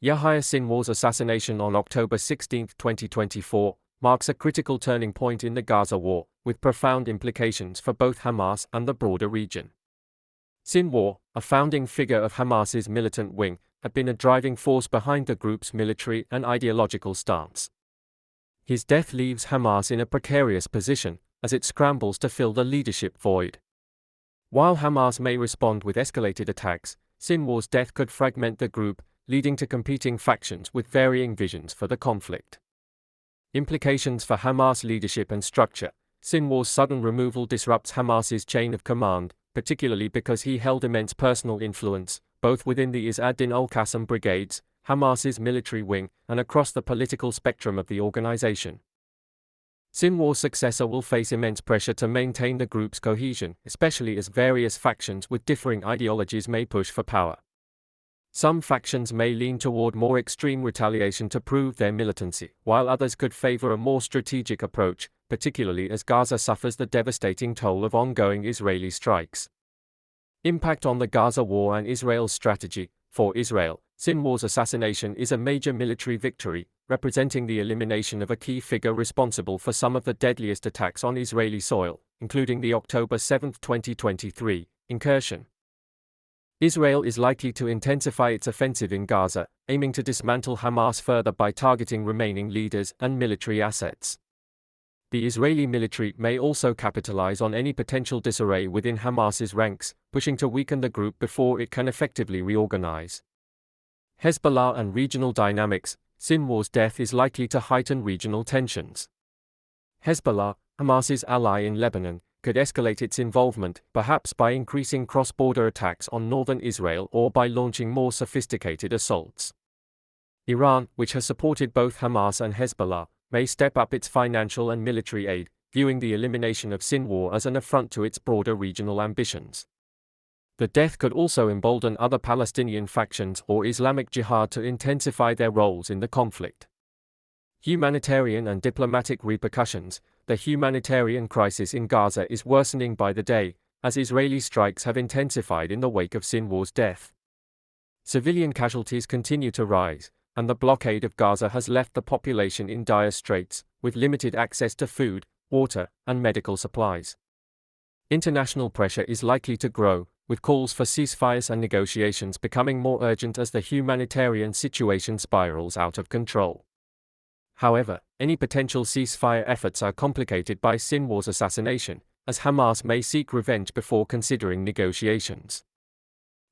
Yahya Sinwar's assassination on October 16, 2024, marks a critical turning point in the Gaza war, with profound implications for both Hamas and the broader region. Sinwar, a founding figure of Hamas's militant wing, had been a driving force behind the group's military and ideological stance. His death leaves Hamas in a precarious position, as it scrambles to fill the leadership void. While Hamas may respond with escalated attacks, Sinwar's death could fragment the group, leading to competing factions with varying visions for the conflict. Implications for Hamas leadership and structure. Sinwar's sudden removal disrupts Hamas's chain of command, particularly because he held immense personal influence, both within the Izz ad-Din al-Qassam brigades, Hamas's military wing, and across the political spectrum of the organization. Sinwar's successor will face immense pressure to maintain the group's cohesion, especially as various factions with differing ideologies may push for power. Some factions may lean toward more extreme retaliation to prove their militancy, while others could favor a more strategic approach, particularly as Gaza suffers the devastating toll of ongoing Israeli strikes. Impact on the Gaza war and Israel's strategy. For Israel, Sinwar's assassination is a major military victory, representing the elimination of a key figure responsible for some of the deadliest attacks on Israeli soil, including the October 7, 2023, incursion. Israel is likely to intensify its offensive in Gaza, aiming to dismantle Hamas further by targeting remaining leaders and military assets. The Israeli military may also capitalize on any potential disarray within Hamas's ranks, pushing to weaken the group before it can effectively reorganize. Hezbollah and regional dynamics. Sinwar's death is likely to heighten regional tensions. Hezbollah, Hamas's ally in Lebanon, could escalate its involvement, perhaps by increasing cross-border attacks on northern Israel or by launching more sophisticated assaults. Iran, which has supported both Hamas and Hezbollah, may step up its financial and military aid, viewing the elimination of Sinwar as an affront to its broader regional ambitions. The death could also embolden other Palestinian factions or Islamic Jihad to intensify their roles in the conflict. Humanitarian and diplomatic repercussions. The humanitarian crisis in Gaza is worsening by the day, as Israeli strikes have intensified in the wake of Sinwar's death. Civilian casualties continue to rise, and the blockade of Gaza has left the population in dire straits, with limited access to food, water, and medical supplies. International pressure is likely to grow, with calls for ceasefires and negotiations becoming more urgent as the humanitarian situation spirals out of control. However, any potential ceasefire efforts are complicated by Sinwar's assassination, as Hamas may seek revenge before considering negotiations.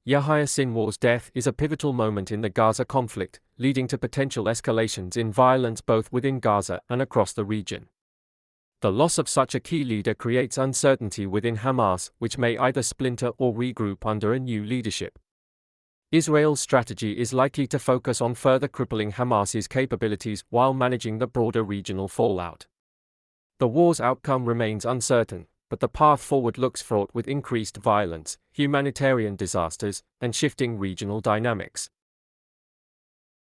Yahya Sinwar's death is a pivotal moment in the Gaza conflict, leading to potential escalations in violence both within Gaza and across the region. The loss of such a key leader creates uncertainty within Hamas, which may either splinter or regroup under a new leadership. Israel's strategy is likely to focus on further crippling Hamas's capabilities while managing the broader regional fallout. The war's outcome remains uncertain, but the path forward looks fraught with increased violence, humanitarian disasters, and shifting regional dynamics.